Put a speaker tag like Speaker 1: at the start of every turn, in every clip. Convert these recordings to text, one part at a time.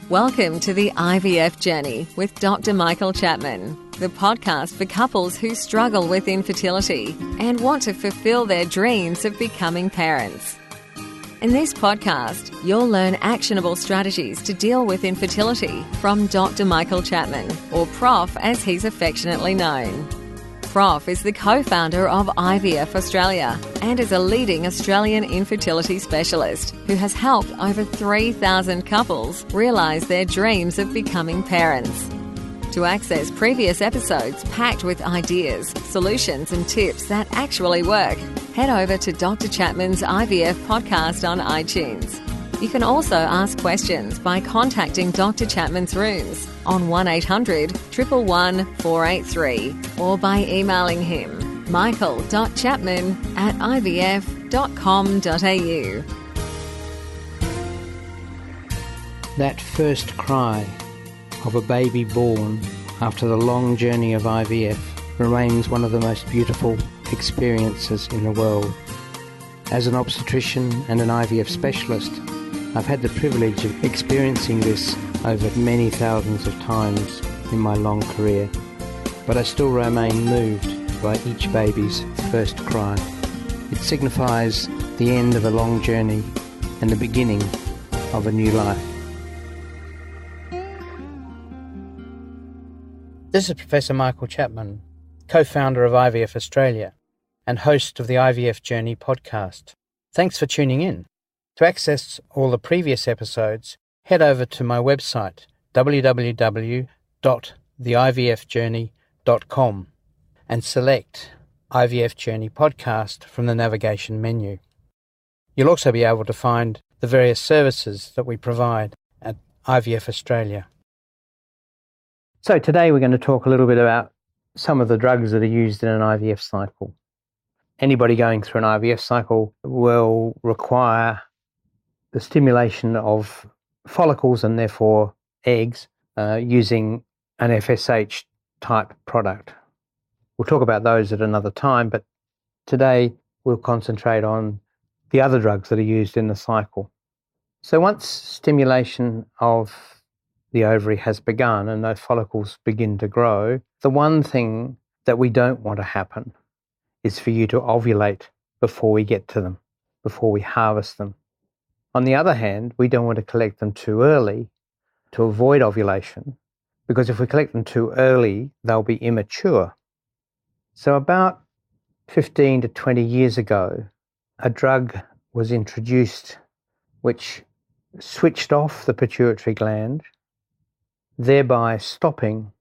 Speaker 1: Welcome to the IVF Journey with Dr. Michael Chapman, the podcast for couples who struggle with infertility and want to fulfill their dreams of becoming parents. In this podcast, you'll learn actionable strategies to deal with infertility from Dr. Michael Chapman, or Prof as he's affectionately known. Prof is the co-founder of IVF Australia and is a leading Australian infertility specialist who has helped over 3,000 couples realise their dreams of becoming parents. To access previous episodes packed with ideas, solutions and tips that actually work, head over to Dr. Chapman's IVF podcast on iTunes. You can also ask questions by contacting Dr. Chapman's rooms on 1-800-111-483 or by emailing him michael.chapman@ivf.com.au.
Speaker 2: That first cry of a baby born after the long journey of IVF remains one of the most beautiful experiences in the world. As an obstetrician and an IVF specialist, I've had the privilege of experiencing this over many thousands of times in my long career, but I still remain moved by each baby's first cry. It signifies the end of a long journey and the beginning of a new life. This is Professor Michael Chapman, co-founder of IVF Australia and host of the IVF Journey podcast. Thanks for tuning in. To access all the previous episodes, head over to my website, www.theivfjourney.com, and select IVF Journey Podcast from the navigation menu. You'll also be able to find the various services that we provide at IVF Australia. So today we're going to talk a little bit about some of the drugs that are used in an IVF cycle. Anybody going through an IVF cycle will require the stimulation of follicles and therefore eggs using an FSH type product. We'll talk about those at another time, but today we'll concentrate on the other drugs that are used in the cycle. So once stimulation of the ovary has begun and those follicles begin to grow, the one thing that we don't want to happen is for you to ovulate before we get to them, before we harvest them. On the other hand, we don't want to collect them too early to avoid ovulation, because if we collect them too early, they'll be immature. So about 15 to 20 years ago, a drug was introduced which switched off the pituitary gland, thereby stopping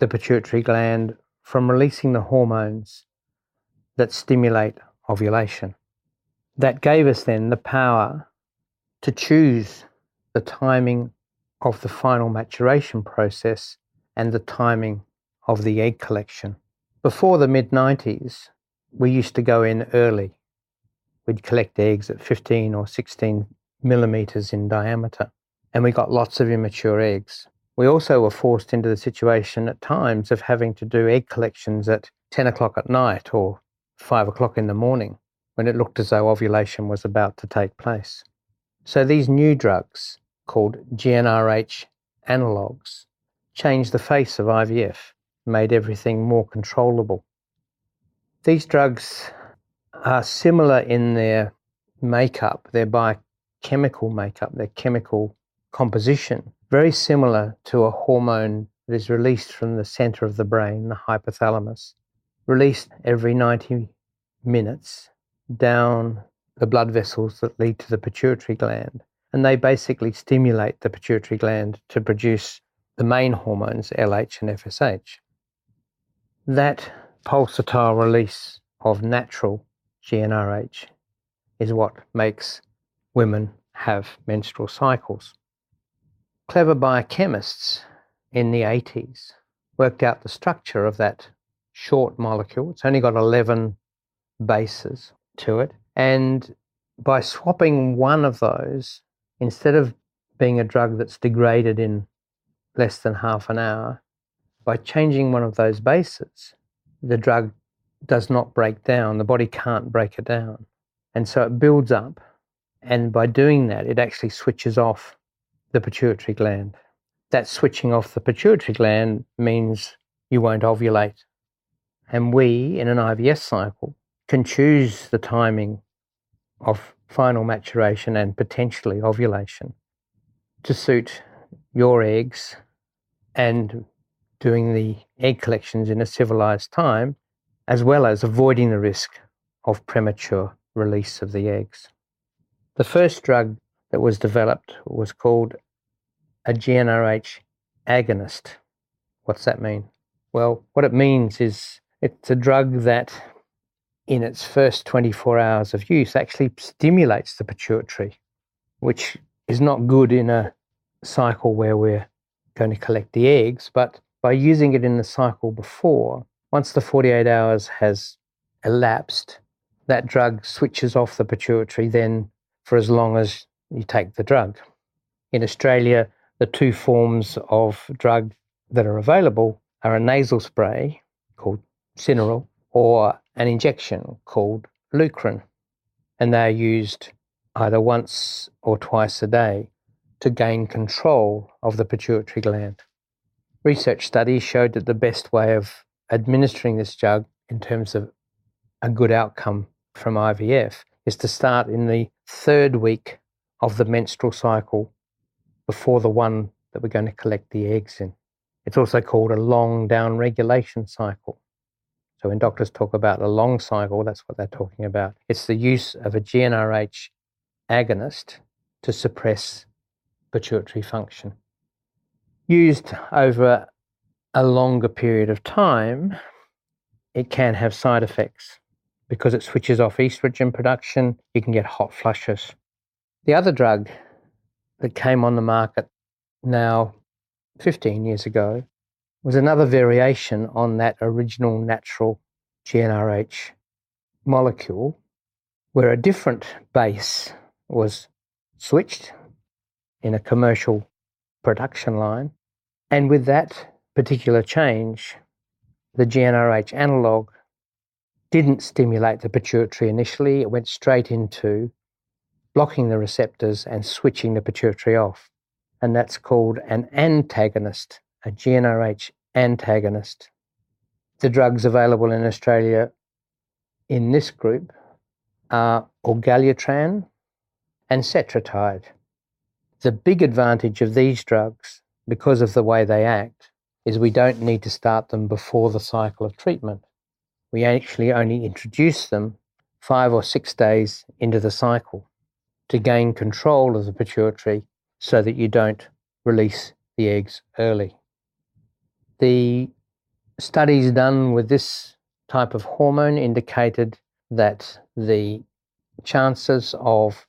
Speaker 2: the pituitary gland from releasing the hormones that stimulate ovulation. That gave us then the power to choose the timing of the final maturation process and the timing of the egg collection. Before the mid-90s, we used to go in early. We'd collect eggs at 15 or 16 millimeters in diameter, and we got lots of immature eggs. We also were forced into the situation at times of having to do egg collections at 10 o'clock at night or 5 o'clock in the morning when it looked as though ovulation was about to take place. So these new drugs, called GnRH analogues, changed the face of IVF, made everything more controllable. These drugs are similar in their makeup, their biochemical makeup, their chemical composition, very similar to a hormone that is released from the center of the brain, the hypothalamus, released every 90 minutes down the blood vessels that lead to the pituitary gland. And they basically stimulate the pituitary gland to produce the main hormones, LH and FSH. That pulsatile release of natural GnRH is what makes women have menstrual cycles. Clever biochemists in the 80s worked out the structure of that short molecule. It's only got 11 bases to it. And by swapping one of those, instead of being a drug that's degraded in less than half an hour, by changing one of those bases, the drug does not break down. The body can't break it down. And so it builds up. And by doing that, it actually switches off the pituitary gland. That switching off the pituitary gland means you won't ovulate. And we, in an IVF cycle, can choose the timing of final maturation and potentially ovulation to suit your eggs and doing the egg collections in a civilized time, as well as avoiding the risk of premature release of the eggs. The first drug that was developed was called a GnRH agonist. What's that mean? Well, what it means is it's a drug that in its first 24 hours of use actually stimulates the pituitary, which is not good in a cycle where we're going to collect the eggs, but by using it in the cycle before, once the 48 hours has elapsed, that drug switches off the pituitary then for as long as you take the drug. In Australia, the two forms of drug that are available are a nasal spray called Cineral or an injection called Lucrin, and they are used either once or twice a day to gain control of the pituitary gland. Research studies showed that the best way of administering this drug in terms of a good outcome from IVF is to start in the third week of the menstrual cycle before the one that we're going to collect the eggs in. It's also called a long down regulation cycle. So when doctors talk about the long cycle, that's what they're talking about. It's the use of a GnRH agonist to suppress pituitary function. Used over a longer period of time, it can have side effects. Because it switches off estrogen production, you can get hot flushes. The other drug that came on the market now 15 years ago was another variation on that original natural GnRH molecule, where a different base was switched in a commercial production line. And with that particular change, the GnRH analog didn't stimulate the pituitary initially. It went straight into blocking the receptors and switching the pituitary off. And that's called an antagonist, a GnRH antagonist. The drugs available in Australia in this group are orgalutran and cetrotide. The big advantage of these drugs, because of the way they act, is we don't need to start them before the cycle of treatment. We actually only introduce them 5 or 6 days into the cycle to gain control of the pituitary so that you don't release the eggs early. The studies done with this type of hormone indicated that the chances of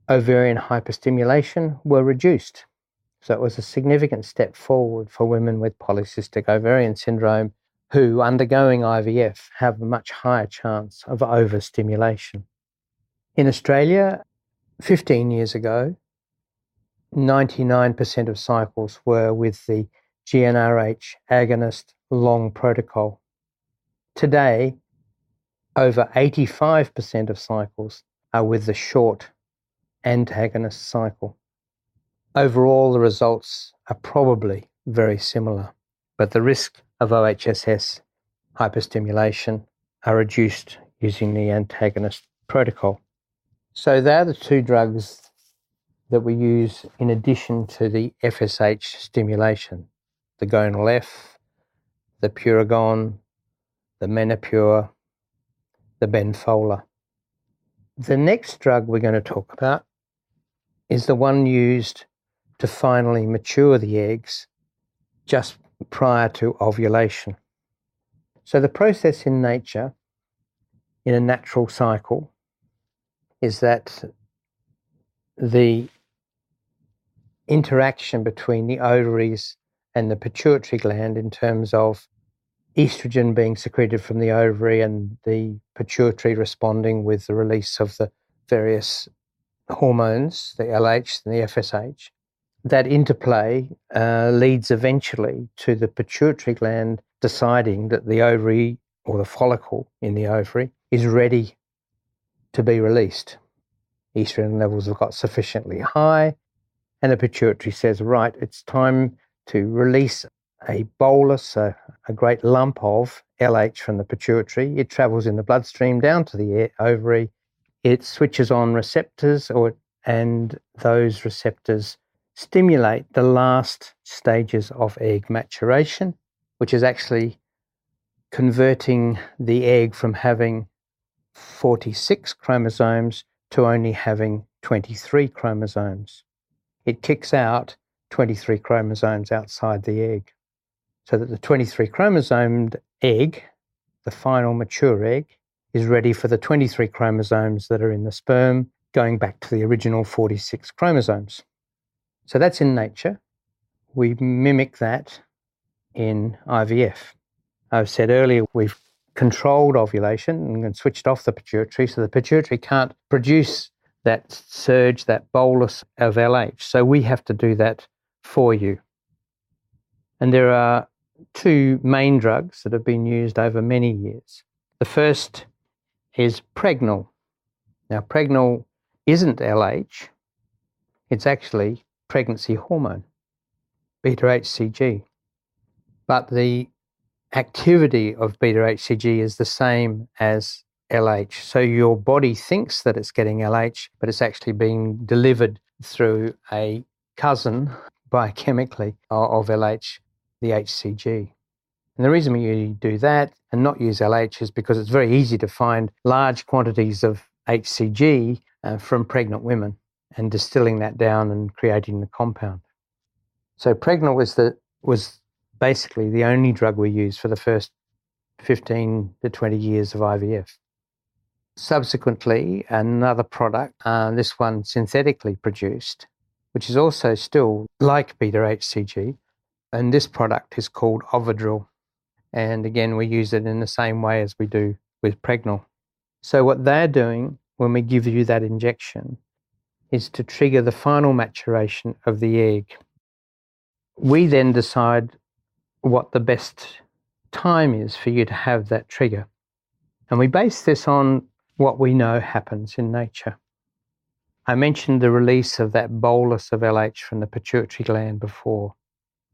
Speaker 2: ovarian hyperstimulation were reduced. So it was a significant step forward for women with polycystic ovarian syndrome who, undergoing IVF, have a much higher chance of overstimulation. In Australia, 15 years ago, 99% of cycles were with the GnRH agonist long protocol. Today, over 85% of cycles are with the short antagonist cycle. Overall, the results are probably very similar, but the risk of OHSS hyperstimulation are reduced using the antagonist protocol. So they're the two drugs that we use in addition to the FSH stimulation, the Gonal F, the Puragon, the Menopur, the Benfola. The next drug we're going to talk about is the one used to finally mature the eggs just prior to ovulation. So the process in nature, in a natural cycle, is that the interaction between the ovaries and the pituitary gland in terms of estrogen being secreted from the ovary and the pituitary responding with the release of the various hormones, the LH and the FSH, that interplay leads eventually to the pituitary gland deciding that the ovary or the follicle in the ovary is ready to be released. Estrogen levels have got sufficiently high And the pituitary says, right, it's time to release a bolus, a great lump of LH from the pituitary. It travels in the bloodstream down to the ovary. It switches on receptors, and those receptors stimulate the last stages of egg maturation, which is actually converting the egg from having 46 chromosomes to only having 23 chromosomes. It kicks out 23 chromosomes outside the egg, so that the 23 chromosomed egg, the final mature egg, is ready for the 23 chromosomes that are in the sperm, going back to the original 46 chromosomes. So that's in nature. We mimic that in IVF. I've said earlier we've controlled ovulation and switched off the pituitary, so the pituitary can't produce that surge, that bolus of LH. So we have to do that for you. And there are two main drugs that have been used over many years. The first is Pregnal. Now, Pregnal isn't LH. It's actually pregnancy hormone, beta-HCG. But the activity of beta-HCG is the same as LH. So your body thinks that it's getting LH, but it's actually being delivered through a cousin biochemically of LH, the HCG. And the reason we do that and not use LH is because it's very easy to find large quantities of HCG from pregnant women and distilling that down and creating the compound. So Pregnal was basically the only drug we used for the first 15 to 20 years of IVF. Subsequently, another product, this one synthetically produced, which is also still like beta-HCG, and this product is called Ovidrel. And again, we use it in the same way as we do with Pregnal. So what they're doing when we give you that injection is to trigger the final maturation of the egg. We then decide what the best time is for you to have that trigger. And we base this on what we know happens in nature. I mentioned the release of that bolus of LH from the pituitary gland before.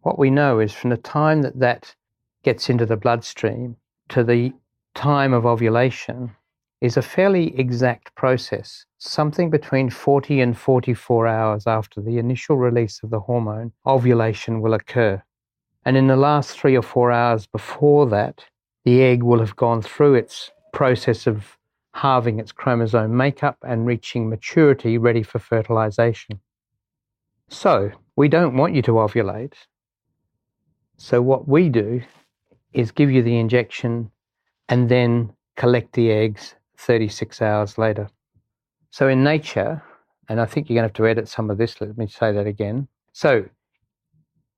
Speaker 2: What we know is from the time that gets into the bloodstream to the time of ovulation is a fairly exact process. Something between 40 and 44 hours after the initial release of the hormone, ovulation will occur. And in the last 3 or 4 hours before that, the egg will have gone through its process of halving its chromosome makeup and reaching maturity ready for fertilization. So we don't want you to ovulate. So what we do is give you the injection and then collect the eggs 36 hours later. So in nature, and I think you're going to have to edit some of this, let me say that again. So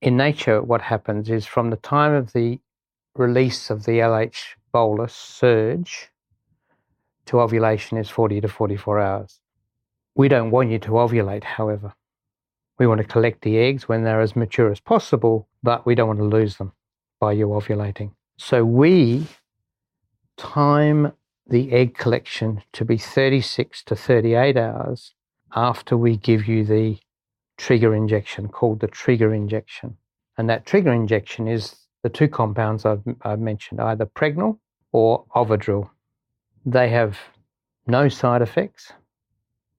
Speaker 2: in nature, what happens is from the time of the release of the LH bolus surge to ovulation is 40 to 44 hours. We don't want you to ovulate, however. We want to collect the eggs when they're as mature as possible, but we don't want to lose them by you ovulating. So we time the egg collection to be 36 to 38 hours after we give you the trigger injection called the trigger injection. And that trigger injection is the two compounds I've mentioned, either Pregnal or Ovidrel. They have no side effects.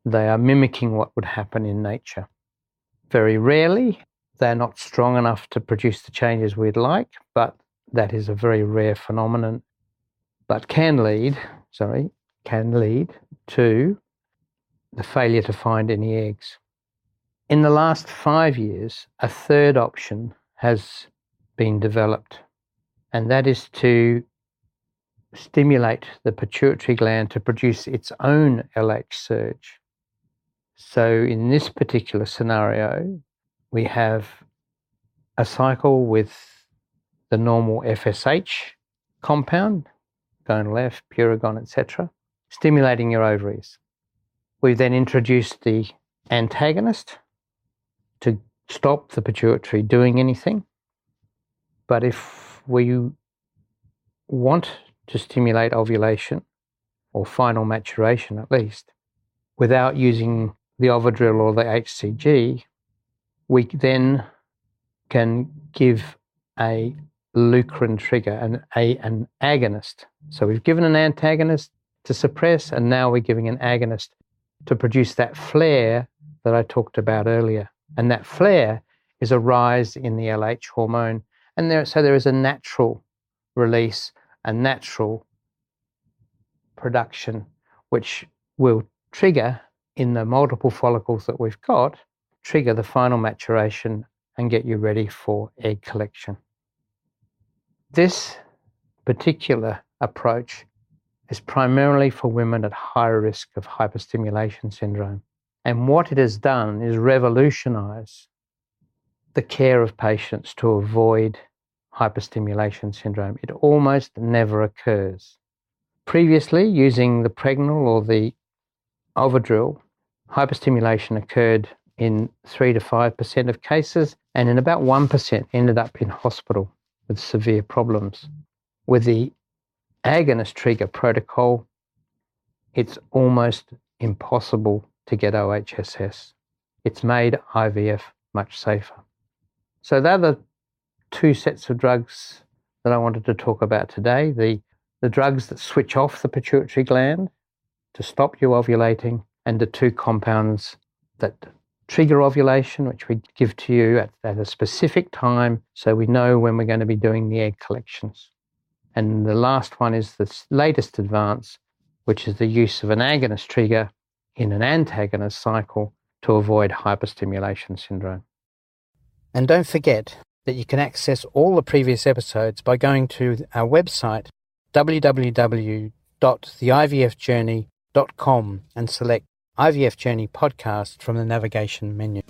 Speaker 2: They are mimicking what would happen in nature. Very rarely, they're not strong enough to produce the changes we'd like, but that is a very rare phenomenon, but can lead to the failure to find any eggs. In the last 5 years, a third option has been developed, and that is to stimulate the pituitary gland to produce its own LH surge. So in this particular scenario, we have a cycle with the normal FSH compound, gonal F, Puragon, etc., stimulating your ovaries. We then introduced the antagonist to stop the pituitary doing anything. But if we want to stimulate ovulation, or final maturation at least, without using the Ovidrel or the HCG, we then can give a leukerin trigger, an agonist. So we've given an antagonist to suppress, and now we're giving an agonist to produce that flare that I talked about earlier. And that flare is a rise in the LH hormone. And there is a natural release, a natural production, which will trigger in the multiple follicles that we've got, trigger the final maturation and get you ready for egg collection. This particular approach is primarily for women at high risk of hyperstimulation syndrome. And what it has done is revolutionize the care of patients to avoid hyperstimulation syndrome. It almost never occurs. Previously, using the Pregnal or the Ovidril, hyperstimulation occurred in 3 to 5% of cases, and in about 1% ended up in hospital with severe problems. With the agonist trigger protocol, it's almost impossible to get OHSS. It's made IVF much safer. So they're the two sets of drugs that I wanted to talk about today. The drugs that switch off the pituitary gland to stop you ovulating, and the two compounds that trigger ovulation, which we give to you at a specific time so we know when we're going to be doing the egg collections. And the last one is the latest advance, which is the use of an agonist trigger in an antagonist cycle to avoid hyperstimulation syndrome. And don't forget that you can access all the previous episodes by going to our website, www.theivfjourney.com, and select IVF Journey Podcast from the navigation menu.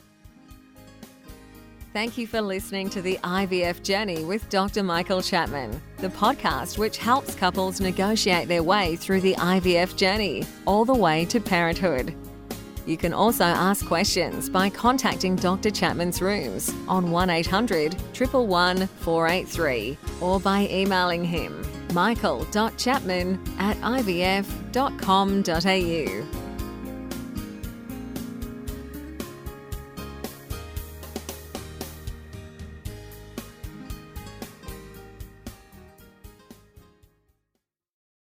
Speaker 1: Thank you for listening to the IVF Journey with Dr. Michael Chapman, the podcast which helps couples negotiate their way through the IVF journey, all the way to parenthood. You can also ask questions by contacting Dr. Chapman's rooms on 1-800-111-483 or by emailing him michael.chapman@ivf.com.au.